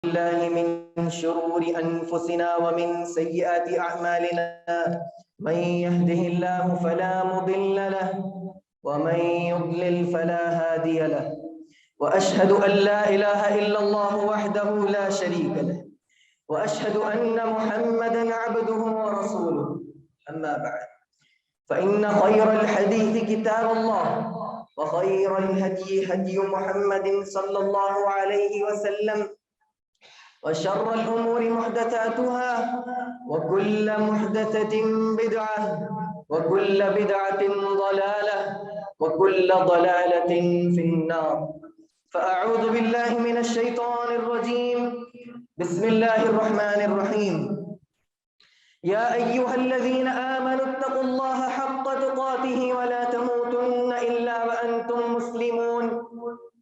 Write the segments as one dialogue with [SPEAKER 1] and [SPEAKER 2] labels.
[SPEAKER 1] بالله من شرور أنفسنا ومن سيئات أعمالنا من يهده الله فلا مضل له ومن يضلل فلا هادي له وأشهد أن لا إله إلا الله وحده لا شريك له وأشهد أن محمدا عبده ورسوله. أما بعد فإن خير الحديث كتاب الله وخير الهدي هدي محمد صلى الله عليه وسلم وشر الأمور محدثاتها وكل محدثة بدعة وكل بدعة ضلالة وكل ضلالة في النار. فأعوذ بالله من الشيطان الرجيم. بسم الله الرحمن الرحيم. يا أيها الذين آمنوا اتقوا الله حق تقاته ولا تموتن إلا وأنتم مسلمون.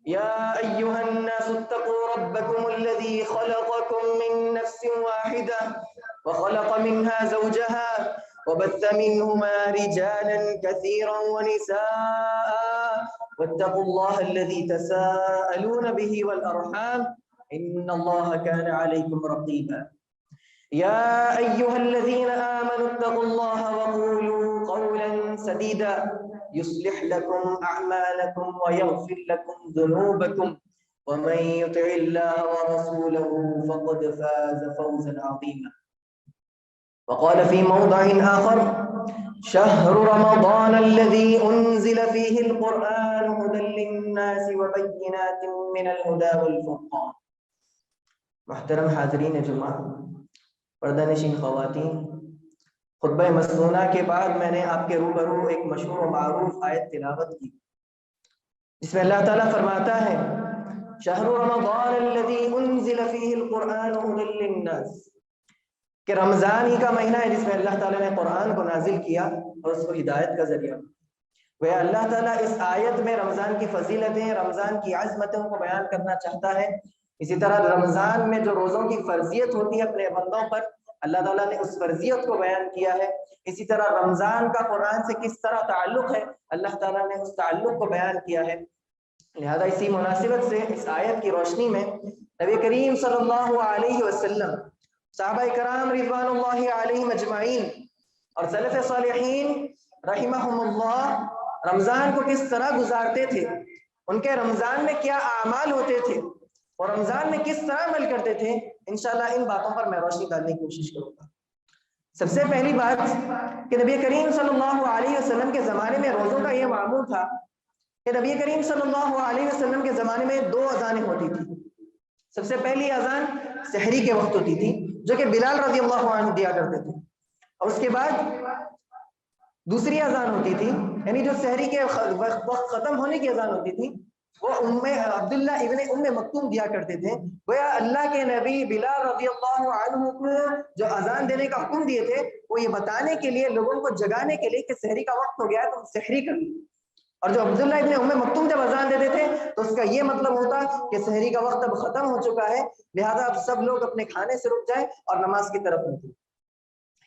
[SPEAKER 1] يا أيها الناس اتقوا ربكم الذي خلقكم من نفس واحدة وخلق منها زوجها وبث منهما رجالا كثيرا ونساء واتقوا الله الذي تساءلون به والأرحام إن الله كان عليكم رقيبا. يا أيها الذين آمنوا اتقوا الله وقولوا قولا سديدا يصلح لكم أعمالكم ويغفر لكم ذنوبكم ومن يطع الله ورسوله فقد فاز فوزا عظيما. وقال في موضع آخر: شهر رمضان الذي أنزل فيه القرآن هدى للناس وبينات من الهدى والفرقان. محترم حاضرین جمعہ، پردہ نشین خواتین، خطبہ مسنونہ کے بعد میں نے آپ کے روبرو ایک مشہور و معروف آیت تلاوت کی جس میں اللہ تعالیٰ فرماتا ہے: شہر رمضان الذی انزل فیہ القرآن ھدی للناس، کہ رمضان ہی کا مہینہ ہے جس میں اللہ تعالیٰ نے قرآن کو نازل کیا اور اس کو ہدایت کا ذریعہ. وہ اللہ تعالیٰ اس آیت میں رمضان کی فضیلتیں، رمضان کی عظمتوں کو بیان کرنا چاہتا ہے. اسی طرح رمضان میں جو روزوں کی فرضیت ہوتی ہے اپنے بندوں پر، اللہ تعالیٰ نے اس فرضیت کو بیان کیا ہے. اسی طرح رمضان کا قرآن سے کس طرح تعلق ہے، اللہ تعالیٰ نے اس تعلق کو بیان کیا ہے. لہذا اسی مناسبت سے اس آیت کی روشنی میں نبی کریم صلی اللہ علیہ وسلم، صحابہ کرام رضوان اللہ علیہم اجمعین اور سلف صالحین رحمہم اللہ رمضان کو کس طرح گزارتے تھے، ان کے رمضان میں کیا اعمال ہوتے تھے اور رمضان میں کس طرح عمل کرتے تھے، انشاءاللہ ان باتوں پر میں روشنی ڈالنے کی کوشش کروں گا. سب سے پہلی بات کہ نبی کریم صلی اللہ علیہ وسلم کے زمانے میں روزوں کا یہ معمول تھا کہ نبی کریم صلی اللہ علیہ وسلم کے زمانے میں 2 اذانیں ہوتی تھی. سب سے پہلی اذان سحری کے وقت ہوتی تھی جو کہ بلال رضی اللہ عنہ دیا کرتے تھے، اور اس کے بعد دوسری اذان ہوتی تھی، یعنی جو سحری کے وقت ختم ہونے کی اذان ہوتی تھی وہ عبداللہ ابن مکتوم دیا کرتے تھے. گویا اللہ کے نبی بلال رضی اللہ عنہ کو جو اذان دینے کا حکم دیے تھے وہ یہ بتانے کے لیے، لوگوں کو جگانے کے لیے کہ سحری کا وقت ہو گیا ہے تو سحری کر لیں. اور جو عبداللہ ابن مکتوم جب اذان دیتے تھے تو اس کا یہ مطلب ہوتا کہ سحری کا وقت اب ختم ہو چکا ہے، لہذا اب سب لوگ اپنے کھانے سے رک جائیں اور نماز کی طرف نکلیں.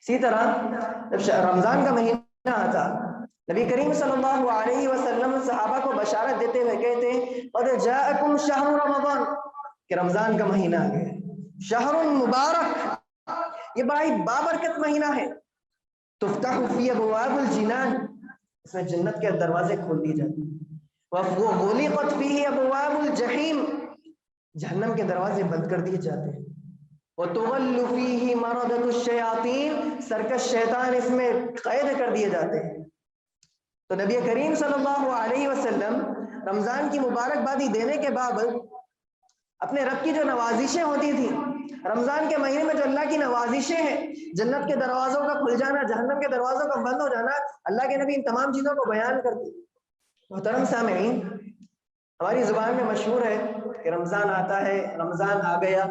[SPEAKER 1] اسی طرح جب رمضان کا مہینہ آتا، نبی کریم صلی اللہ علیہ وسلم صحابہ کو بشارت دیتے ہوئے کہتے ہیں: قد جاءکم شہر رمضان، کہ رمضان کا مہینہ آ گیا، شہر مبارک، یہ بڑا ہی بابرکت مہینہ ہے. تفتح فی ابواب الجنان، اس میں جنت کے دروازے کھول دیے جاتے ہیں. وغلقت فیہ ابواب الجحیم، جہنم کے دروازے بند کر دیے جاتے ہیں. وتغل فیہ مردۃ الشیاطین، سرکش شیطان اس میں قید کر دیے جاتے ہیں. تو نبی کریم صلی اللہ علیہ وسلم رمضان کی مبارکبادی دینے کے بعد اپنے رب کی جو نوازشیں ہوتی تھیں، رمضان کے مہینے میں جو اللہ کی نوازشیں ہیں، جنت کے دروازوں کا کھل جانا، جہنم کے دروازوں کا بند ہو جانا، اللہ کے نبی ان تمام چیزوں کو بیان کرتے. محترم سامعین، ہماری زبان میں مشہور ہے کہ رمضان آتا ہے، رمضان آ گیا.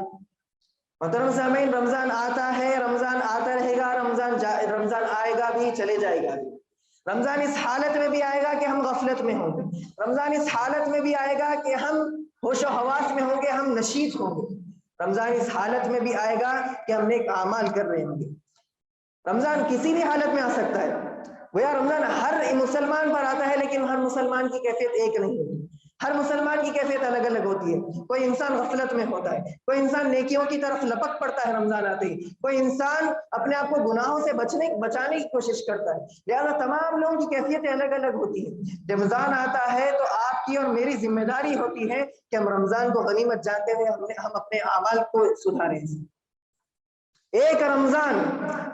[SPEAKER 1] محترم سامعین، رمضان آتا ہے، رمضان آتا رہے گا، رمضان آئے گا بھی، چلے جائے گا بھی. رمضان اس حالت میں بھی آئے گا کہ ہم غفلت میں ہوں گے، رمضان اس حالت میں بھی آئے گا کہ ہم ہوش و حواس میں ہوں گے، ہم نشیط ہوں گے. رمضان اس حالت میں بھی آئے گا کہ ہم نیک اعمال کر رہے ہوں گے. رمضان کسی بھی حالت میں آ سکتا ہے. گویا رمضان ہر مسلمان پر آتا ہے لیکن ہر مسلمان کی کیفیت ایک نہیں ہوتی. ہر مسلمان کی کیفیت الگ الگ ہوتی ہے. کوئی انسان غفلت میں ہوتا ہے, کوئی انسان نیکیوں کی طرف لپک پڑتا ہے رمضان آتے ہی, کوئی انسان اپنے آپ کو گناہوں سے بچانے کی کوشش کرتا ہے. لہذا تمام لوگوں کی کیفیتیں الگ الگ ہوتی ہیں. جب رمضان آتا ہے تو آپ کی اور میری ذمہ داری ہوتی ہے کہ ہم رمضان کو غنیمت جانتے ہوئے ہم اپنے اعمال کو سدھاریں. ایک رمضان,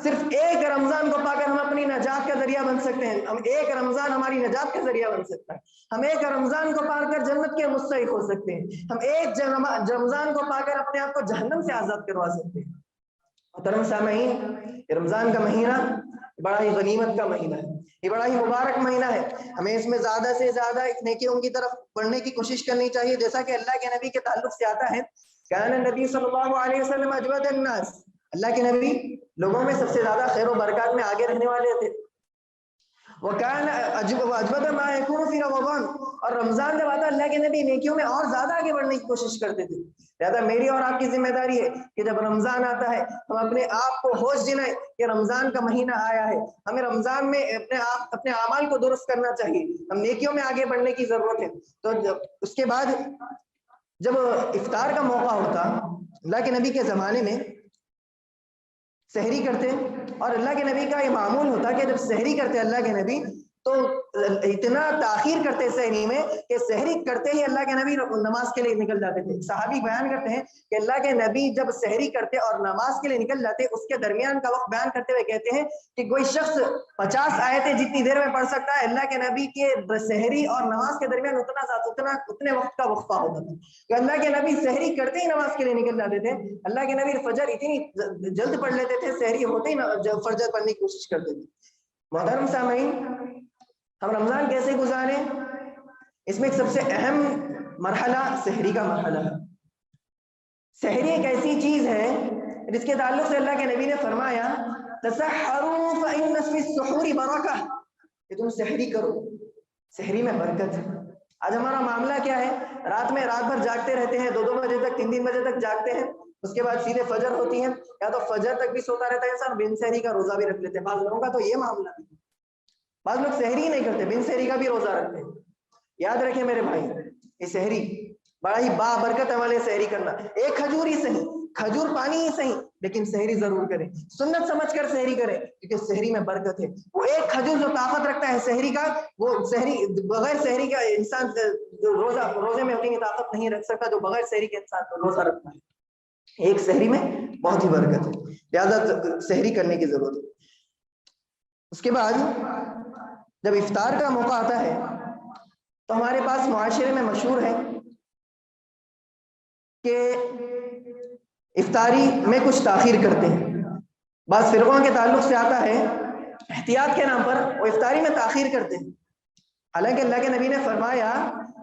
[SPEAKER 1] صرف ایک رمضان کو پا کر ہم اپنی نجات کا ذریعہ بن سکتے ہیں. ہم ایک رمضان ہماری نجات کا ذریعہ بن سکتا ہے. ہم ایک رمضان کو پا کر جنت کے مستحق ہو سکتے ہیں. ہم ایک رمضان کو پا کر اپنے آپ کو جہنم سے آزاد کروا سکتے ہیں. محترم سامعین, رمضان کا مہینہ بڑا ہی غنیمت کا مہینہ ہے, یہ بڑا ہی مبارک مہینہ ہے. ہمیں اس میں زیادہ سے زیادہ نیکیوں کی طرف بڑھنے کی کوشش کرنی چاہیے. جیسا کہ اللہ کے نبی کے تعلق سے آتا ہے, کان النبی صلی اللہ علیہ وسلم اجود الناس, اللہ کے نبی لوگوں میں سب سے زیادہ خیر و برکات میں آگے رہنے والے تھے. وَكَانَ أَجْوَدَ مَا يَكُونُ فِي رَمَضَانَ, اور رمضان جب آتا اللہ کے نبی نیکیوں میں اور زیادہ آگے بڑھنے کی کوشش کرتے تھے. لہذا میری اور آپ کی ذمہ داری ہے کہ جب رمضان آتا ہے ہم اپنے آپ کو ہوش دلائیں کہ رمضان کا مہینہ آیا ہے. ہمیں رمضان میں اپنے اعمال کو درست کرنا چاہیے, ہم نیکیوں میں آگے بڑھنے کی ضرورت ہے. تو اس کے بعد جب افطار کا موقع ہوتا, اللہ کے نبی کے زمانے میں سحری کرتے, اور اللہ کے نبی کا یہ معمول ہوتا کہ جب سحری کرتے اللہ کے نبی تو اتنا تاخیر کرتے سحری میں کہ سحری کرتے ہی اللہ کے نبی نماز کے لیے نکل جاتے تھے. صحابی بیان کرتے ہیں کہ اللہ کے نبی جب سحری کرتے اور نماز کے لیے نکل جاتے, اس کے درمیان کا وقت بیان کرتے ہوئے کہتے ہیں کہ کوئی شخص 50 آیتیں جتنی دیر میں پڑھ سکتا ہے, اللہ کے نبی کے سحری اور نماز کے درمیان اتنے وقت کا وقفہ ہوتا تھا. کہ اللہ کے نبی سحری کرتے ہی نماز کے لیے نکل جاتے تھے. اللہ کے نبی فجر اتنی جلد پڑھ لیتے تھے, سحری ہوتے ہی فجر پڑھنے کی کوشش کرتے تھے. محترم سامعین, ہم رمضان کیسے گزاریں؟ اس میں ایک سب سے اہم مرحلہ سحری کا مرحلہ ہے. سحری ایک ایسی چیز ہے جس کے تعلق سے اللہ کے نبی نے فرمایا تسحروا فإن في السحور برکہ, کہ تم سحری کرو, سحری میں برکت ہے. آج ہمارا معاملہ کیا ہے, رات بھر جاگتے رہتے ہیں, 2 بجے تک 3 بجے تک جاگتے ہیں, اس کے بعد سیدھے فجر ہوتی ہے, یا تو فجر تک بھی سوتا رہتا ہے انسان, بن سحری کا روزہ بھی رکھ لیتے ہیں. بعض لوگوں کا تو یہ معاملہ ہے, بعض لوگ سحری ہی نہیں کرتے, بن سحری کا بھی روزہ رکھتے ہیں. یاد رکھیں میرے بھائی, یہ سحری بڑا ہی بابرکت عمل ہے. سحری کرنا, ایک کھجور ہی صحیح, کھجور پانی ہی صحیح, لیکن سحری ضرور کریں, سنت سمجھ کر سحری کریں, کیونکہ سحری میں برکت ہے. وہ ایک کھجور جو طاقت رکھتا ہے سحری کا, وہ سحری بغیر سحری کا انسان روزے میں اتنی طاقت نہیں رکھ سکتا جو بغیر سحری کے انسان روزہ رکھتا ہے. ایک سحری میں بہت ہی برکت ہے, لہذا سحری کرنے کی ضرورت ہے. اس کے بعد جب افطار کا موقع آتا ہے تو ہمارے پاس معاشرے میں مشہور ہے کہ افطاری میں کچھ تاخیر کرتے ہیں. بعض فرقوں کے تعلق سے آتا ہے احتیاط کے نام پر وہ افطاری میں تاخیر کرتے ہیں. حالانکہ اللہ کے نبی نے فرمایا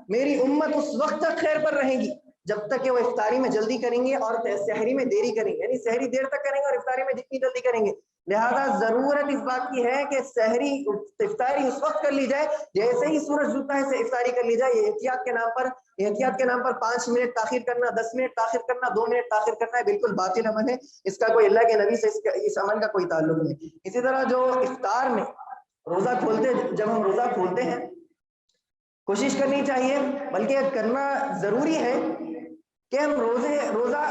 [SPEAKER 1] میری امت اس وقت تک خیر پر رہے گی جب تک کہ وہ افطاری میں جلدی کریں گے اور سحری میں دیری کریں گے, یعنی سحری دیر تک کریں گے اور افطاری میں جتنی جلدی کریں گے. لہذا ضرورت اس بات کی ہے کہ افطاری اس وقت کر لی جائے جیسے ہی سورج ڈوبتا ہے افطاری کر لی جائے. یہ احتیاط کے نام پر 5 منٹ تاخیر کرنا, 10 منٹ تاخیر کرنا, 2 منٹ تاخیر کرنا ہے, بالکل باطل عمل ہے. اس کا کوئی اللہ کے نبی سے اس عمل کا کوئی تعلق نہیں. اسی طرح جو افطار میں روزہ کھولتے, جب ہم روزہ کھولتے ہیں کوشش کرنی چاہیے, بلکہ کرنا ضروری ہے کہ ہم روزہ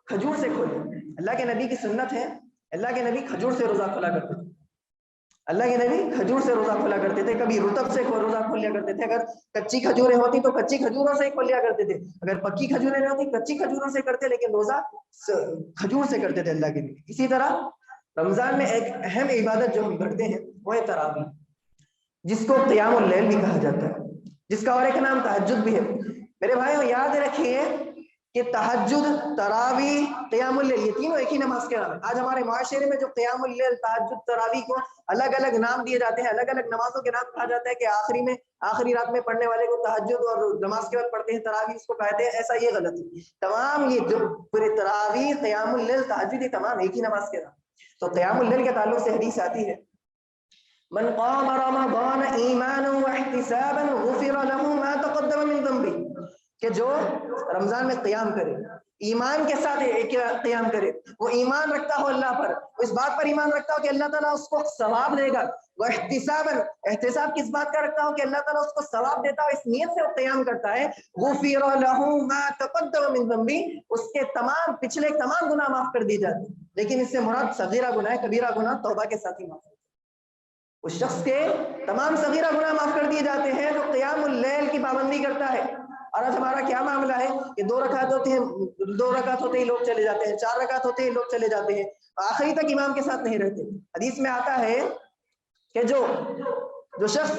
[SPEAKER 1] کھجور سے کھولیں. اللہ کے نبی کی سنت ہے, اللہ کے نبی کھجور سے روزہ کھولا کرتے تھے. اللہ کے نبی کھجور سے روزہ کھولا کرتے تھے. کبھی رطب سے روزہ کھول لیا کرتے تھے. اگر کچی کھجوریں ہوتی تو کچی کھجوروں سے کھول لیا کرتے تھے. اگر پکی کھجوریں نہیں ہوتی کچی کھجوروں سے کرتے, لیکن روزہ کھجور سے کرتے تھے اللہ کے نبی. اسی طرح رمضان میں ایک اہم عبادت جو ہم کرتے ہیں وہ ہے تراویح, جس کو قیام اللیل بھی کہا جاتا ہے, جس کا اور ایک نام تہجد بھی ہے. میرے بھائیو یاد رکھیے کہ تہجد, تراویح, قیام اللیل یہ تینوں ایک ہی نماز کے نام ہے. آج ہمارے معاشرے میں جو قیام اللیل, تہجد, تراویح کو الگ الگ نام دیے جاتے ہیں, الگ الگ نمازوں کے نام کہا جاتا ہے کہ آخری رات میں پڑھنے والے کو تہجد اور نماز کے وقت پڑھتے ہیں تراویح اس کو کہتے ہیں. ایسا یہ غلط ہے. تمام یہ جو پورے تراویح, قیام اللیل, تہجد یہ تمام ایک ہی نماز کے نام. تو قیام اللیل کے تعلق سے حدیث آتی ہے من قام رمضان ایمانا واحتسابا غفر له ما تقدم من ذنبه, کہ جو رمضان میں قیام کرے، ایمان کے ساتھ قیام کرے، وہ ایمان رکھتا ہو اللہ پر، وہ اس بات پر ایمان رکھتا ہو کہ اللہ تعالیٰ اس کو ثواب دے گا، وہ احتساب کس بات کا رکھتا ہو کہ اللہ تعالیٰ اس کو ثواب دیتا ہو، اس نیت سے وہ قیام کرتا ہے، غفر لہ ما تقدم من ذنبہ، اس کے تمام پچھلے تمام گناہ معاف کر دی جاتے ہیں۔ لیکن اس سے مراد صغیرہ گناہ ہے، کبیرہ گناہ توبہ کے ساتھ ہی معاف ہے۔ اس شخص کے تمام صغیرہ گناہ معاف کر دیے جاتے ہیں جو قیام اللیل کی پابندی کرتا ہے۔ اور آج ہمارا کیا معاملہ ہے کہ 2 رکعت ہوتے ہیں، 2 رکعت ہوتے ہی لوگ چلے جاتے ہیں، 4 رکعت ہوتے ہی لوگ چلے جاتے ہیں، آخری تک امام کے ساتھ نہیں رہتے۔ حدیث میں آتا ہے کہ جو شخص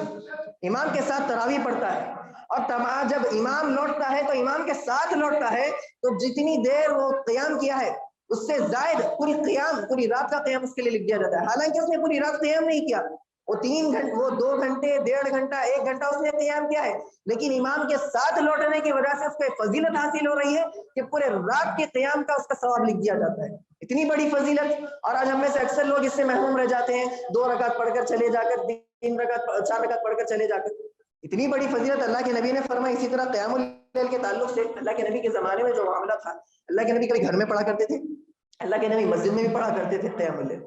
[SPEAKER 1] امام کے ساتھ تراویح پڑھتا ہے اور جب امام لوٹتا ہے تو امام کے ساتھ لوٹتا ہے، تو جتنی دیر وہ قیام کیا ہے اس سے زائد پوری رات کا قیام اس کے لیے لکھ دیا جاتا ہے۔ حالانکہ اس نے پوری رات قیام نہیں کیا، وہ 3 گھنٹے، وہ 2 گھنٹے، 1.5 گھنٹہ، 1 گھنٹہ اس نے قیام کیا ہے، لیکن امام کے ساتھ لوٹنے کی وجہ سے اس کو فضیلت حاصل ہو رہی ہے کہ پورے رات کے قیام کا اس کا ثواب لکھ دیا جاتا ہے۔ اتنی بڑی فضیلت، اور آج ہم میں سے اکثر لوگ اس سے محروم رہ جاتے ہیں، 2 رکعت پڑھ کر چلے جا کر، 3 رکعت، 4 رکعت پڑھ کر چلے جا کر۔ اتنی بڑی فضیلت اللہ کے نبی نے فرمائی۔ اسی طرح قیام اللیل کے تعلق سے اللہ کے نبی کے زمانے میں جو معاملہ تھا، اللہ کے نبی کبھی گھر میں پڑھا کرتے تھے، اللہ کے نبی مسجد میں بھی پڑھا کرتے تھے، قیام اللیل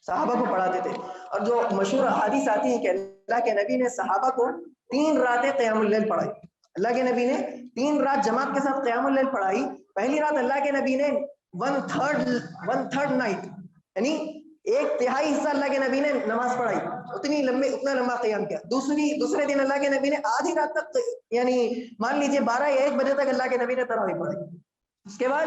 [SPEAKER 1] صحابہ کو پڑھاتے تھے۔ اور جو مشہور احادیث آتی ہیں کہ اللہ کے نبی نے صحابہ کو 3 راتیں قیام اللیل پڑھائی، اللہ کے نبی نے 3 رات جماعت کے ساتھ قیام اللیل پڑھائی۔ پہلی رات اللہ کے نبی نے 1/3 نائٹ، یعنی 1/3 حصہ اللہ کے نبی نے نماز پڑھائی، اتنا لمبا قیام کیا۔ دوسرے دن اللہ کے نبی نے آدھی رات تک، یعنی مان لیجیے 12 یا 1 بجے تک اللہ کے نبی نے تراویح پڑھائی۔ اس کے بعد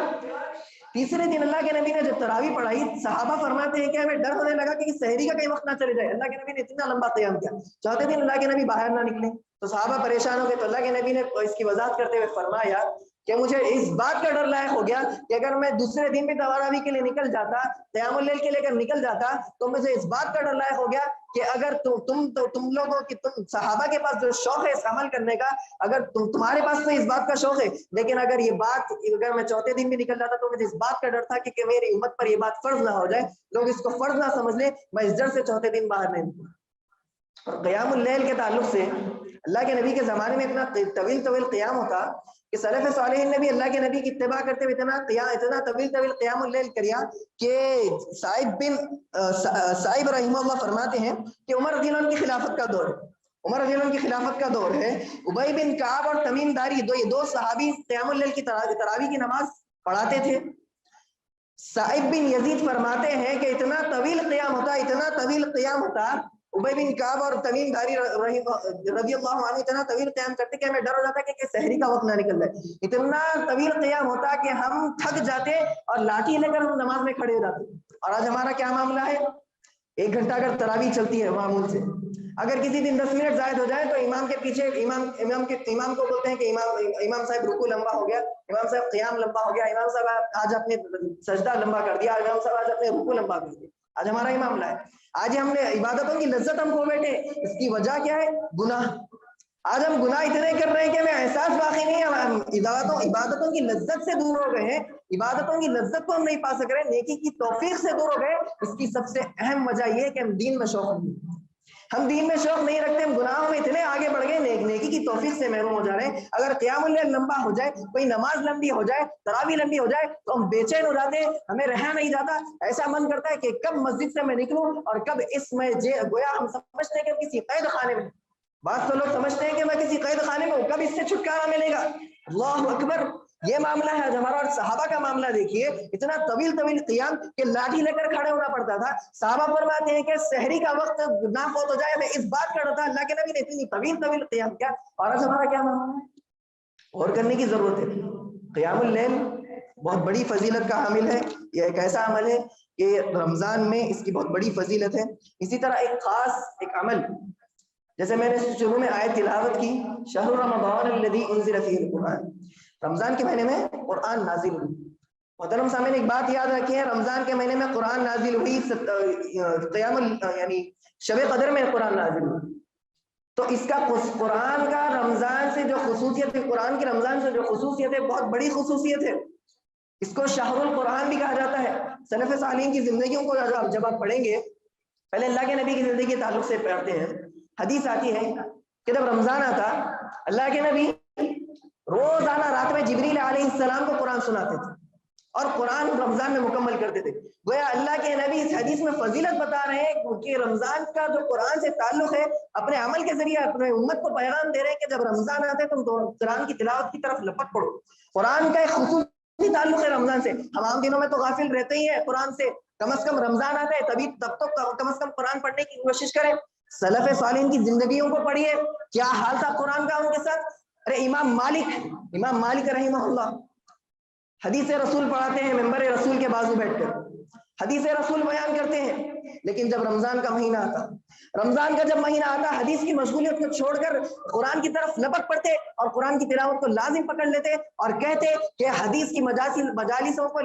[SPEAKER 1] تیسرے دن اللہ کے نبی نے جب تراویح پڑھائی، صحابہ فرماتے ہیں کہ ہمیں ڈر ہونے لگا کہ سحری کا کہیں وقت نہ چلے جائے، اللہ کے نبی نے اتنا لمبا قیام کیا۔ چوتھے دن اللہ کے نبی باہر نہ نکلے تو صحابہ پریشان ہو گئے، تو اللہ کے نبی نے اس کی وضاحت کرتے ہوئے فرمایا کہ مجھے اس بات کا ڈر لاحق ہو گیا کہ اگر میں دوسرے دن بھی تراویح کے لیے نکل جاتا، قیام اللیل کے لیے اگر نکل جاتا، تو مجھے اس بات کا ڈر لاحق ہو گیا کہ اگر تم لوگوں کی، تم صحابہ کے پاس جو شوق ہے اس عمل کرنے کا، اگر تمہارے پاس تو اس بات کا شوق ہے، لیکن اگر میں چوتھے دن بھی نکل جاتا تو مجھے اس بات کا ڈر تھا کہ میری امت پر یہ بات فرض نہ ہو جائے، لوگ اس کو فرض نہ سمجھ لیں، میں اس ڈر سے چوتھے دن باہر نہیں نکلا۔ اور قیام اللیل کے تعلق سے اللہ کے نبی کے زمانے میں اتنا طویل قیام ہوتا کہ سلف صالحین نے بھی اللہ کے نبی کی اتباع کرتے ہوئے اتنا طویل قیام اللیل کیا کہ صاحب رحمہ اللہ فرماتے ہیں کہ عمر رضی اللہ عنہ کی خلافت کا دور ہے، عمر رضی اللہ عنہ کی خلافت کا دور ہے، ابی بن کعب اور تمیم داری یہ 2 صحابی قیام اللیل کی تراویح کی نماز پڑھاتے تھے۔ صاحب بن یزید فرماتے ہیں کہ اتنا طویل قیام ہوتا، ابی بن کعب اور تمیم داری رضی اللہ عنہ اتنا طویل قیام کرتے کہ ہمیں ڈر ہو جاتا کہ سحری کا وقت نہ نکل جائے، اتنا طویل قیام ہوتا کہ ہم تھک جاتے اور لاٹھی لے کر ہم نماز میں کھڑے ہو جاتے۔ اور آج ہمارا کیا معاملہ ہے، 1 گھنٹہ اگر تراویح چلتی ہے معمول سے، اگر کسی دن 10 منٹ زائد ہو جائے تو امام کے پیچھے امام کو بولتے ہیں کہ امام صاحب رکوع لمبا ہو گیا، امام صاحب قیام لمبا ہو گیا، امام صاحب آج اپنے سجدہ لمبا کر دیا، امام صاحب آج اپنے رکوع لمبا کر دیا۔ آج ہمارا یہ معاملہ ہے، آج ہم نے عبادتوں کی لذت ہم کھو بیٹھے، اس کی وجہ کیا ہے، گناہ۔ آج ہم گناہ اتنے کر رہے ہیں کہ ہمیں احساس باقی نہیں ہے، ہم عبادتوں کی لذت سے دور ہو گئے ہیں، عبادتوں کی لذت کو ہم نہیں پا سک رہے، نیکی کی توفیق سے دور ہو گئے۔ اس کی سب سے اہم وجہ یہ ہے کہ ہم دین میں شوق نہیں رکھتے، ہم گناہوں میں اتنے آگے بڑھ گئے، نیکی کی توفیق سے محروم ہو جا رہے ہیں۔ اگر قیام اللیل لمبا ہو جائے، کوئی نماز لمبی ہو جائے، تراویح لمبی ہو جائے تو ہم بے چین ہو جاتے ہیں، ہمیں رہا نہیں جاتا، ایسا من کرتا ہے کہ کب مسجد سے میں نکلوں اور کب اس میں گویا ہم سمجھتے ہیں کہ کسی قید خانے میں، بعض تو لوگ سمجھتے ہیں کہ میں کسی قید خانے میں ہوں، کب اس سے چھٹکارا ملے گا۔ اللہ اکبر، یہ معاملہ ہے ہمارا۔ اور صحابہ کا معاملہ دیکھیے، اتنا طویل قیام کہ لاٹھی لے کر کھڑے ہونا پڑتا تھا۔ صحابہ فرماتے ہیں کہ سحری کا وقت نہ فوت ہو جائے، ہمیں اس بات کا ڈر تھا، اللہ کے نبی نے اتنی طویل قیام کیا۔ اور آج ہمارا کیا معاملہ ہے، اور کرنے کی ضرورت ہے۔ قیام اللیل بہت بڑی فضیلت کا حامل ہے، یہ ایک ایسا عمل ہے کہ رمضان میں اس کی بہت بڑی فضیلت ہے۔ اسی طرح ایک عمل، جیسے میں نے شروع میں آیت تلاوت کی، شہر رمضان الذی انزل فیہ القرآن، رمضان کے مہینے میں قرآن نازل ہوئی۔ محترم سامعین، ایک بات یاد رکھیں، رمضان کے مہینے میں قرآن نازل ہوئی، یعنی شب قدر میں قرآن نازل ہوئی، تو اس کا قرآن کا رمضان سے جو خصوصیت ہے، قرآن کی رمضان سے جو خصوصیت ہے، بہت بڑی خصوصیت ہے۔ اس کو شہر القرآن بھی کہا جاتا ہے۔ سلف صالحین کی زندگیوں کو جب آپ پڑھیں گے، پہلے اللہ کے نبی کی زندگی کے تعلق سے پڑھتے ہیں، حدیث آتی ہے کہ جب رمضان آتا، اللہ کے نبی روزانہ رات میں جبریل علیہ السلام کو قرآن سناتے تھے اور قرآن رمضان میں مکمل کرتے تھے. گویا اللہ کے نبی اس حدیث میں فضیلت بتا رہے ہیں کہ رمضان کا جو قرآن سے تعلق ہے اپنے عمل کے ذریعے اپنے امت کو پیغام دے رہے ہیں کہ جب رمضان آتے تم قرآن کی تلاوت کی طرف لپک پڑو. قرآن کا ایک خصوصی تعلق ہے رمضان سے. ہم عام دنوں میں تو غافل رہتے ہی ہیں قرآن سے, کم از کم رمضان آتا ہے تب تو کم از کم قرآن پڑھنے کی کوشش کریں. سلف صالحین کی زندگیوں کو پڑھیے, کیا حال تھا قرآن کا ان کے ساتھ. ارے امام مالک رحمہ اللہ حدیث رسول پڑھاتے ہیں ممبر رسول کے بازو بیٹھ کر, حدیث رسول بیان کرتے ہیں. لیکن جب رمضان کا مہینہ آتا حدیث کی مشغولیت کو چھوڑ کر قرآن کی طرف لپک پڑتے اور قرآن کی تلاوت کو لازم پکڑ لیتے اور کہتے کہ حدیث کی مجالسوں کے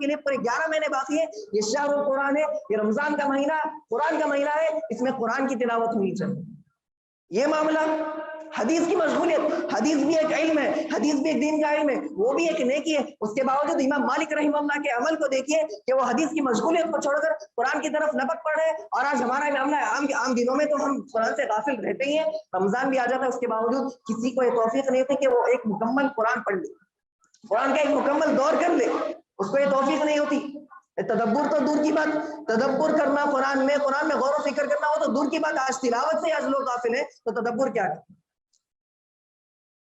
[SPEAKER 1] لیے پورے 11 مہینے باقی ہے, یہ شہر القرآن ہے, یہ رمضان کا مہینہ قرآن کا مہینہ ہے, اس میں قرآن کی تلاوت ہونی چاہیے. یہ معاملہ حدیث کی مشغولیت, حدیث بھی ایک علم ہے, حدیث بھی ایک دین کا علم ہے, وہ بھی ایک نیکی ہے. اس کے باوجود امام مالک رحمہ اللہ کے عمل کو دیکھیے کہ وہ حدیث کی مشغولیت کو چھوڑ کر قرآن کی طرف لپک پڑ رہے. اور آج ہمارا معاملہ ہے, عام دنوں میں تو ہم قرآن سے غافل رہتے ہی ہیں, رمضان بھی آ جاتا ہے, اس کے باوجود کسی کو یہ توفیق نہیں ہوتی کہ وہ ایک مکمل قرآن پڑھ لے, قرآن کا ایک مکمل دور کر لے, اس کو یہ توفیق نہیں ہوتی. تدبر تو دور کی بات, تدبر کرنا قرآن میں غور و فکر کرنا ہو تو دور کی بات, آج تلاوت سے آج لوگ غافل ہیں تو تدبر کیا ہے.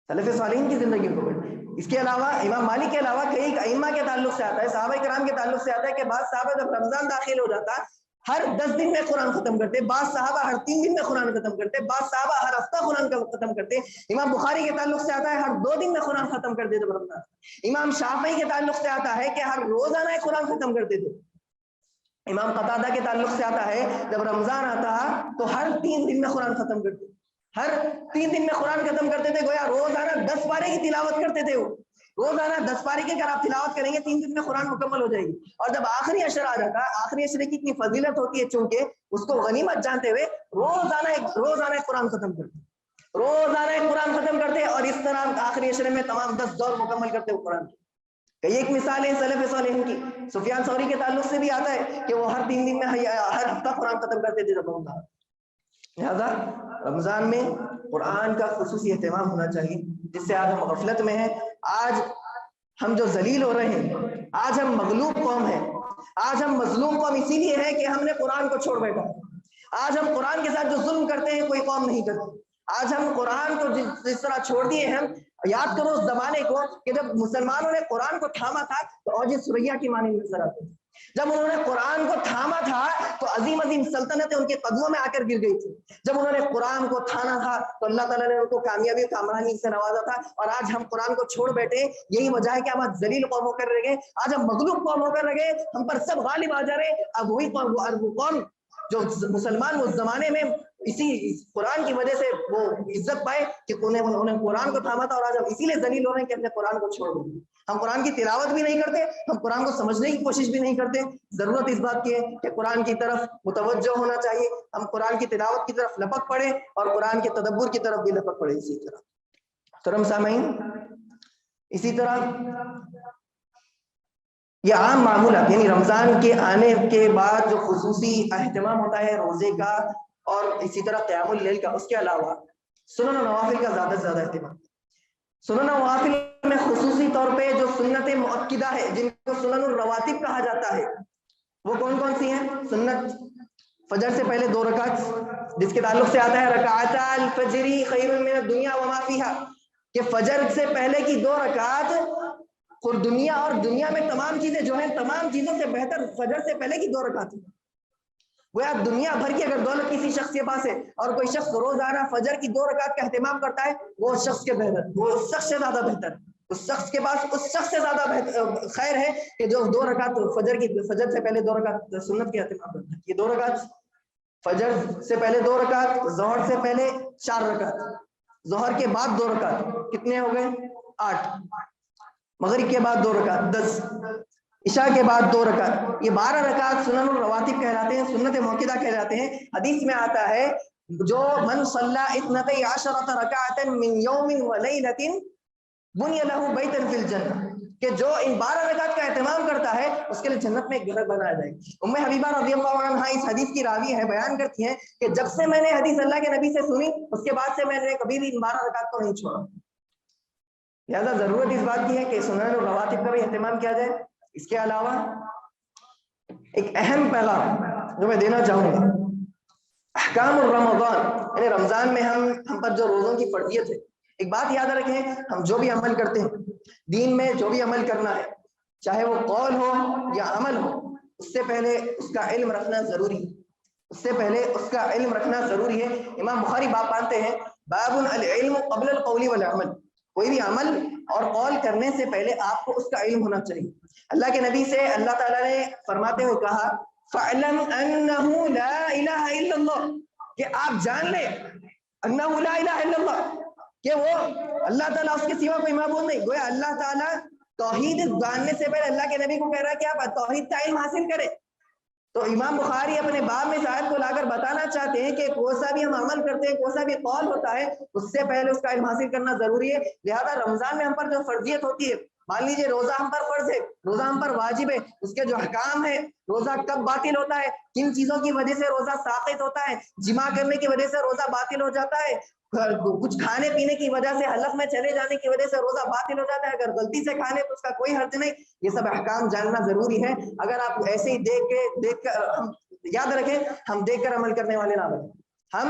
[SPEAKER 1] سلف صالحین کی زندگی کو پڑھیں. اس کے علاوہ امام مالک کے علاوہ کئی ائمہ کے تعلق سے آتا ہے, صحابہ کرام کے تعلق سے آتا ہے کہ بعض صحابہ جب رمضان داخل ہو جاتا ہر 10 دن میں قرآن ختم کرتے, بعض صحابہ ہر 3 دن میں قرآن ختم کرتے, بعض صحابہ ہر ہفتہ قرآن ختم کرتے. امام بخاری کے تعلق سے آتا ہے ہر 2 دن میں قرآن ختم کرتے تھے رمضان. امام شافعی کے تعلق سے آتا ہے کہ ہر روزانہ قرآن ختم کرتے تھے. امام قتادہ کے تعلق سے آتا ہے جب رمضان آتا تو ہر 3 دن میں قرآن ختم کرتے, ہر 3 دن میں قرآن ختم کرتے تھے. گویا روزانہ 10 پارے کی تلاوت کرتے تھے. وہ روزانہ 10 پارے کی اگر آپ تلاوت کریں گے 3 دن میں قرآن مکمل ہو جائے گی. اور جب آخری عشر آ جاتا ہے, آخری عشر کی اتنی فضیلت ہوتی ہے چونکہ اس کو غنیمت جانتے ہوئے روزانہ قرآن ختم کرتے, اور اس طرح آخری عشرے میں تمام 10 دور مکمل کرتے ہوئے قرآن کی. ایک مثال ہے سلف صالحین کی. سفیان ثوری کے تعلق سے بھی آتا ہے کہ وہ ہر 3 دن میں ہر ہفتہ قرآن ختم کرتے تھے رمضان. لہذا رمضان میں قرآن کا خصوصی اہتمام ہونا چاہیے, جس سے آج ہم غفلت میں ہیں. آج ہم جو ذلیل ہو رہے ہیں, آج ہم مغلوب قوم ہیں, آج ہم مظلوم قوم اسی لیے ہے کہ ہم نے قرآن کو چھوڑ بیٹھا. آج ہم قرآن کے ساتھ جو ظلم کرتے ہیں کوئی قوم نہیں کرتی. آج ہم قرآن کو جس طرح چھوڑ دیے ہیں, یاد کرو اس زمانے کو کہ جب مسلمانوں نے قرآن کو تھاما تھا تو اوج سریا کی معنی نظر آتی. جب انہوں نے قرآن کو تھاما تھا تو عظیم سلطنتیں ان کے قدموں میں آ کر گر گئی تھی. جب انہوں نے قرآن کو تھانا تھا تو اللہ تعالیٰ نے ان کو کامیابی کامرانی سے نوازا تھا. اور آج ہم قرآن کو چھوڑ بیٹھے, یہی وجہ ہے کہ ہم آج ذلیل قوم ہو کر رہ گئے, آج ہم مغلوب قوم ہو کر رہ گئے, ہم پر سب غالب آ جا رہے. اب وہی قوم جو مسلمان اس زمانے میں اسی قرآن کی وجہ سے وہ عزت پائے کہ انہوں نے قرآن کو تھاما تھا, اور آج ہم اسی لیے ذلیل ہو رہے ہیں کہ اپنے قرآن کو چھوڑ دیں. ہم قرآن کی تلاوت بھی نہیں کرتے, ہم قرآن کو سمجھنے کی کوشش بھی نہیں کرتے. ضرورت اس بات کی ہے کہ قرآن کی طرف متوجہ ہونا چاہیے, ہم قرآن کی تلاوت کی طرف لپک پڑے اور قرآن کے تدبر کی طرف بھی لپک پڑے. اسی طرح محترم سامعین, اسی طرح یہ عام معمولات یعنی رمضان کے آنے کے بعد جو خصوصی اہتمام ہوتا ہے روزے کا اور اسی طرح قیام اللیل کا, اس کے علاوہ سنن و نوافل کا زیادہ سے زیادہ اہتمام. سنن و نوافل میں خصوصی طور پہ جو سنت مؤکدہ ہے, جن کو سنن الرواتب کہا جاتا ہے, وہ کون کون سی ہیں؟ سنت فجر سے پہلے 2 رکعت, جس کے تعلق سے آتا ہے رکعتا الفجر خیر من الدنیا وما فیہا, کہ فجر سے پہلے کی 2 رکعت اور دنیا میں تمام چیزیں جو ہیں, تمام چیزوں سے بہتر فجر سے پہلے کی 2 رکعت. وہ دنیا بھر کی اگر دولت کسی شخص کے پاس ہے اور کوئی شخص روزانہ فجر کی 2 رکعت کا اہتمام کرتا ہے, وہ شخص سے زیادہ بہتر, اس شخص کے پاس اس شخص سے زیادہ خیر ہے کہ جو 2 رکعت فجر سے پہلے 2 رکعت سنت کے اہتمام کرتا ہے. یہ 2 رکعت فجر سے پہلے 2 رکعت, ظہر سے پہلے 4 رکعت, ظہر کے بعد 2 رکعت, کتنے ہو گئے؟ 8, مغرب کے بعد 2 رکعت 10, عشاء کے بعد 2 رکعت, یہ 12 رکعت سنن الرواتب کہلاتے ہیں, سنت موقدہ کہلاتے ہیں. حدیث میں آتا ہے جو من صلی 12 رکعۃ من یوم ولیلۃ بنی لہ بیت فی الجنہ, کہ جو ان 12 رکعت کا اہتمام کرتا ہے اس کے لیے جنت میں ایک گھر بنایا جائے گا. ام حبیبہ رضی اللہ عنہا اس حدیث کی راوی ہے, بیان کرتی ہیں کہ جب سے میں نے حدیث اللہ کے نبی سے سنی اس کے بعد سے میں نے کبھی بھی ان 12 رکعت کو نہیں چھوڑا. لہٰذا ضرورت اس بات کی ہے کہ سنن اور رواتب کا بھی اہتمام کیا جائے۔ اس کے علاوہ ایک اہم پیغام جو میں دینا چاہوں گا، احکام الرمضان، یعنی رمضان میں ہم پر جو روزوں کی فرضیت ہے، ایک بات یاد رکھیں، ہم جو بھی عمل کرتے ہیں دین میں، جو بھی عمل کرنا ہے، چاہے وہ قول ہو یا عمل ہو، اس سے پہلے اس کا علم رکھنا ضروری ہے، اس سے پہلے اس کا علم رکھنا ضروری ہے۔ امام بخاری باب مانتے ہیں، باب العلم قبل القول والعمل، کوئی بھی عمل اور قول کرنے سے پہلے آپ کو اس کا علم ہونا چاہیے۔ اللہ کے نبی سے اللہ تعالیٰ نے فرماتے ہوئے کہا، فَعْلَمْ أَنَّهُ لَا إِلَهَ إِلَّا اللَّهُ، کہ آپ جان لیں انہ لا الہ الا اللہ، کہ وہ اللہ تعالیٰ اس کے سوا کوئی معبود نہیں۔ گویا اللہ تعالیٰ توحید جاننے سے پہلے اللہ کے نبی کو کہہ رہا ہے کہ آپ توحید کا علم حاصل کریں۔ تو امام بخاری اپنے باب میں آیت کو لا کر بتانا چاہتے ہیں کہ کوئی سا بھی ہم عمل کرتے ہیں، کوئی سا بھی قول ہوتا ہے، اس سے پہلے اس کا علم حاصل کرنا ضروری ہے۔ لہذا رمضان میں ہم پر جو فرضیت ہوتی ہے، مان لیجیے روزہ ہم پر فرض ہے، روزہ ہم پر واجب ہے، اس کے جو احکام ہے، روزہ کب باطل ہوتا ہے، کن چیزوں کی وجہ سے روزہ ساقط ہوتا ہے، جماع کرنے کی وجہ سے روزہ باطل ہو جاتا ہے، کچھ کھانے پینے کی وجہ سے حلق میں چلے جانے کی وجہ سے روزہ باطل ہو جاتا ہے، اگر غلطی سے کھا لے تو اس کا کوئی حرج نہیں، یہ سب احکام جاننا ضروری ہے۔ اگر آپ ایسے ہی دیکھ کر یاد رکھیں، ہم دیکھ کر عمل کرنے والے نہ بنیں، ہم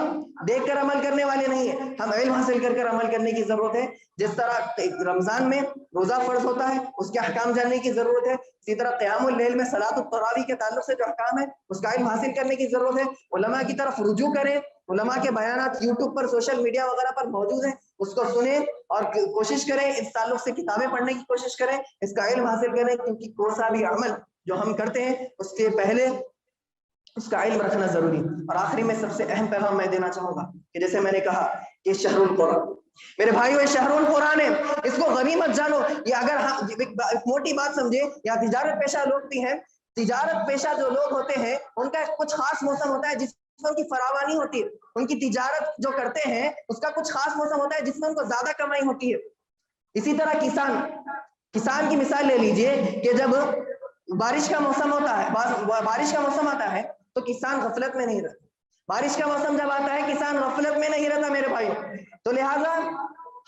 [SPEAKER 1] دیکھ کر عمل کرنے والے نہیں ہیں، ہم علم حاصل کر عمل کرنے کی ضرورت ہے۔ جس طرح رمضان میں روزہ فرض ہوتا ہے، اس کے احکام جاننے کی ضرورت ہے، اسی طرح قیام اللیل میں صلاۃ التراویح کے تعلق سے جو احکام ہے اس کا علم حاصل کرنے کی ضرورت ہے۔ علماء کی طرف رجوع کریں، علماء کے بیانات یوٹیوب پر، سوشل میڈیا وغیرہ پر موجود ہیں، اس کو سنیں اور کوشش کریں اس تعلق سے کتابیں پڑھنے کی کوشش کریں، اس کا علم حاصل کریں، کیونکہ کوئی سا بھی عمل جو ہم کرتے ہیں اس کے پہلے اس کا علم رکھنا ضروری۔ اور آخری میں سب سے اہم پیغام میں دینا چاہوں گا کہ جیسے میں نے کہا کہ شہر القرآن، میرے بھائیو، شہر القرآن ہے، اس کو غنیمت جانو۔ یہ اگر ہم ایک موٹی بات سمجھے، یا تجارت پیشہ لوگ بھی ہیں، تجارت پیشہ جو لوگ ہوتے ہیں ان کا کچھ خاص موسم ہوتا ہے جس میں ان کی فراوانی ہوتی ہے، ان کی تجارت جو کرتے ہیں اس کا کچھ خاص موسم ہوتا ہے جس میں ان کو زیادہ کمائی ہوتی ہے۔ اسی طرح کسان کی مثال لے لیجئے کہ جب بارش کا موسم ہوتا ہے، بارش کا موسم آتا ہے تو کسان غفلت میں نہیں رہتا، بارش کا موسم جب آتا ہے کسان غفلت میں نہیں رہتا میرے بھائی۔ تو لہٰذا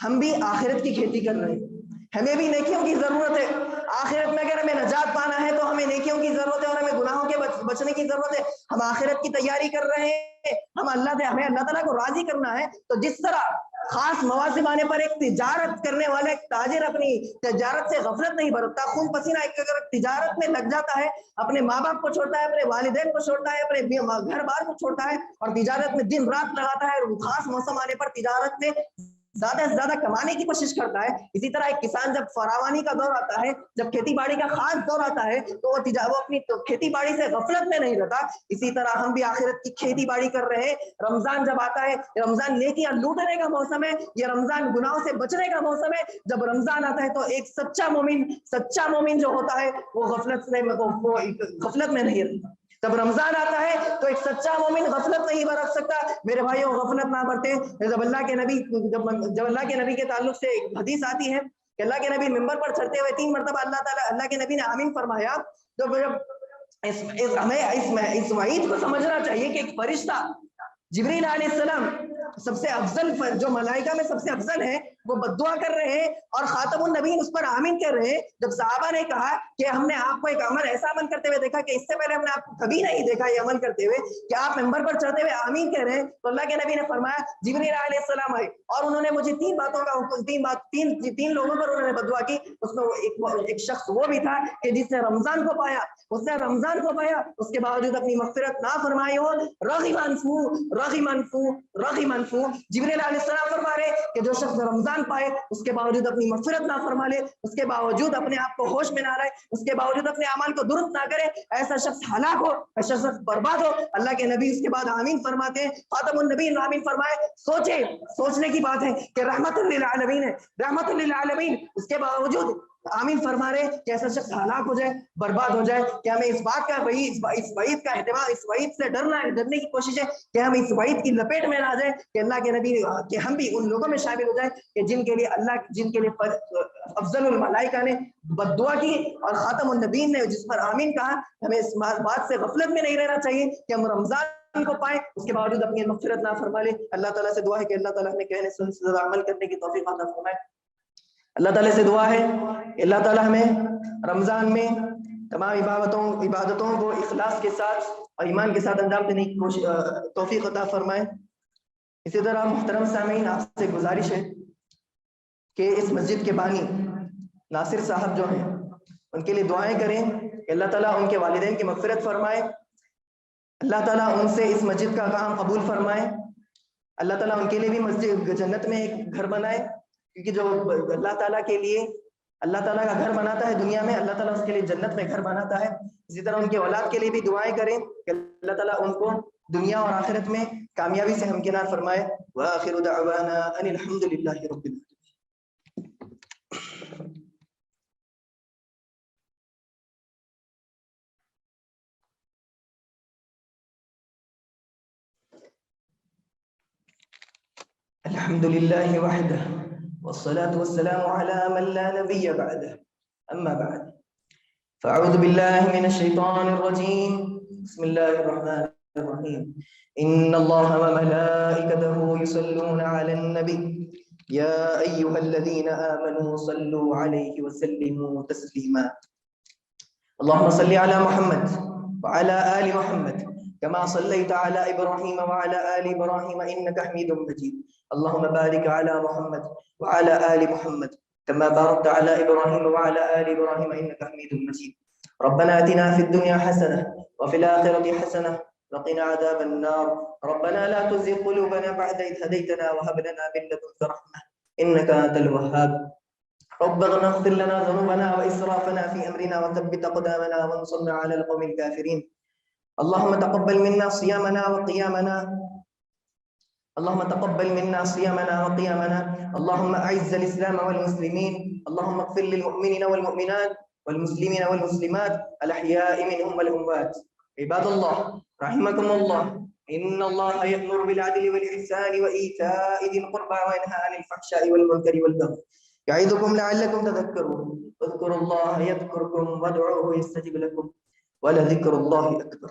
[SPEAKER 1] ہم بھی آخرت کی کھیتی کر رہے ہیں، ہمیں بھی نیکیوں کی ضرورت ہے۔ آخرت میں اگر ہمیں نجات پانا ہے تو ہمیں نیکیوں کی ضرورت ہے اور ہمیں گناہوں کے بچنے کی ضرورت ہے۔ ہم آخرت کی تیاری کر رہے ہیں، ہمیں اللہ تعالیٰ کو راضی کرنا ہے، تو جس طرح خاص مواسم آنے پر ایک تجارت کرنے والا ایک تاجر اپنی تجارت سے غفلت نہیں برتتا، خون پسینہ ایک اگر تجارت میں لگ جاتا ہے، اپنے ماں باپ کو چھوڑتا ہے، اپنے والدین کو چھوڑتا ہے، اپنے گھر بار کو چھوڑتا ہے اور تجارت میں دن رات لگاتا ہے، اور خاص موسم آنے پر تجارت میں زیادہ سے زیادہ کمانے کی کوشش کرتا ہے۔ اسی طرح ایک کسان جب فراوانی کا دور آتا ہے، جب کھیتی باڑی کا خاص دور آتا ہے تو وہ اپنی کھیتی باڑی سے غفلت میں نہیں رہتا۔ اسی طرح ہم بھی آخرت کی کھیتی باڑی کر رہے ہیں۔ رمضان جب آتا ہے، رمضان نیکیاں لوٹنے کا موسم ہے، یہ رمضان گناہوں سے بچنے کا موسم ہے۔ جب رمضان آتا ہے تو ایک سچا مومن جو ہوتا ہے وہ غفلت میں نہیں رہتا۔ جب رمضان آتا ہے تو ایک سچا مومن غفلت نہیں برت سکتا۔ میرے بھائیوں، غفلت نہ برتے۔ جب اللہ کے نبی کے تعلق سے ایک حدیث آتی ہے کہ اللہ کے نبی منبر پر چڑھتے ہوئے 3 مرتبہ اللہ کے نبی نے آمین فرمایا، تو ہمیں اس وعید کو سمجھنا چاہیے کہ ایک فرشتہ جبریل علیہ السلام سب سے افضل جو ملائکہ میں سب سے افضل ہے، وہ بددعا کر رہے ہیں اور خاتم النبیین اس پر آمین کہہ رہے ہیں۔ جب صحابہ نے کہا کہ ہم نے آپ کو ایک ایسا عمل کرتے ہوئے دیکھا کہ اس سے پہلے ہم نے آپ کو کبھی نہیں دیکھا یہ عمل کرتے ہوئے کہ آپ منبر پر چڑھتے ہوئے آمین کہہ رہے ہیں، تو اللہ کے نبی نے فرمایا جبریل علیہ السلام آئے اور انہوں نے مجھے 3 باتوں کا تین لوگوں پر انہوں نے بددعا کی۔ اس میں ایک شخص وہ بھی تھا کہ جس نے رمضان کو پایا، اس کے باوجود اپنی مغفرت نہ فرمائی ہو، رغی منفو۔ جبریل علیہ السلام فرما رہے کہ جو شخص رمضان پائے اس کے باوجود اپنی مغفرت نہ فرما لے، اس کے باوجود اپنے آپ کو ہوش میں نہ رہے، اس کے باوجود اپنے اعمال کو درست نہ کرے، ایسا شخص ہلاک ہو، ایسا شخص برباد ہو۔ اللہ کے نبی اس کے بعد آمین فرماتے ہیں، خاتم النبی آمین فرمائے۔ سوچنے کی بات ہے کہ رحمت للعالمین ہے، رحمت للعالمین، اس کے باوجود آمین فرما رہے کہ ایسا شخص ہلاک ہو جائے، برباد ہو جائے۔ کہ ہمیں اس بات کا اس وعید کا اہتمام، اس وعید سے ڈرنے کی کوشش ہے کہ ہم اس وعید کی لپیٹ میں نہ جائیں، کہ اللہ کے نبی کہ ہم بھی ان لوگوں میں شامل ہو جائیں کہ جن کے لیے افضل الملائکہ نے بددعا کی اور خاتم النبیین نے جس پر آمین کہا۔ ہمیں اس بات سے غفلت میں نہیں رہنا چاہیے کہ ہم رمضان کو پائیں اس کے باوجود اپنی مغفرت نہ فرما لے۔ اللہ تعالیٰ سے دعا ہے کہ اللہ تعالیٰ ہمیں کہنے سننے سے زیادہ عمل کرنے کی توفیق عطا فرمائے۔ اللہ تعالیٰ سے دعا ہے کہ اللہ تعالیٰ ہمیں رمضان میں تمام عبادتوں کو اخلاص کے ساتھ اور ایمان کے ساتھ انجام دینے کی توفیق عطا فرمائے۔ اسی طرح محترم سامعین، آپ سے گزارش ہے کہ اس مسجد کے بانی ناصر صاحب جو ہیں ان کے لیے دعائیں کریں کہ اللہ تعالیٰ ان کے والدین کی مغفرت فرمائے، اللہ تعالیٰ ان سے اس مسجد کا کام قبول فرمائے، اللہ تعالیٰ ان کے لیے بھی مسجد جنت میں ایک گھر بنائے، کیونکہ جو اللہ تعالیٰ کے لیے اللہ تعالیٰ کا گھر بناتا ہے دنیا میں، اللہ تعالیٰ اس کے لیے جنت میں گھر بناتا ہے۔ اسی طرح ان کے اولاد کے لیے بھی دعائیں کریں کہ اللہ تعالیٰ ان کو دنیا اور آخرت میں کامیابی سے ہمکنار فرمائے۔ وآخر دعوانا ان الحمد للہ رب العالمین۔ الحمد لله وحده والصلاة والسلام على من لا نبي بعده، أما بعد فأعوذ بالله من الشيطان الرجيم، بسم الله الرحمن الرحيم، إن الله وملائكته يصلون على النبي يا أيها الذين آمنوا صلوا عليه وسلموا تسليما، اللهم صل على محمد وعلى آل محمد كما صليت على إبراهيم وعلى آل إبراهيم إنك حميد مجيد، اللهم بارك على محمد وعلى آل محمد كما باركت على إبراهيم وعلى آل إبراهيم إنك حميد مجيد، ربنا آتنا في الدنيا حسنة وفي الآخرة حسنة وقنا عذاب النار، ربنا لا تزغ قلوبنا بعد إذ هديتنا وهب لنا من لدنك رحمة إنك أنت الوهاب، ربنا اغفر لنا ذنوبنا وإسرافنا في أمرنا وثبت أقدامنا وانصرنا على القوم الكافرين، اللهم تقبل منا صيامنا وقيامنا، اللهم تقبل منا صيامنا وقيامنا، اللهم أعز الإسلام والمسلمين، اللهم اغفر للمؤمنين والمؤمنات والمسلمين والمسلمات الأحياء منهم والأموات، عباد الله رحمكم الله، إن الله يأمر بالعدل والإحسان وإيتاء ذي القربى وينهى عن الفحشاء والمنكر والبغي يعظكم لعلكم تذكرون، اذكروا الله يذكركم وادعوه يستجب لكم ولذكر الله أكبر۔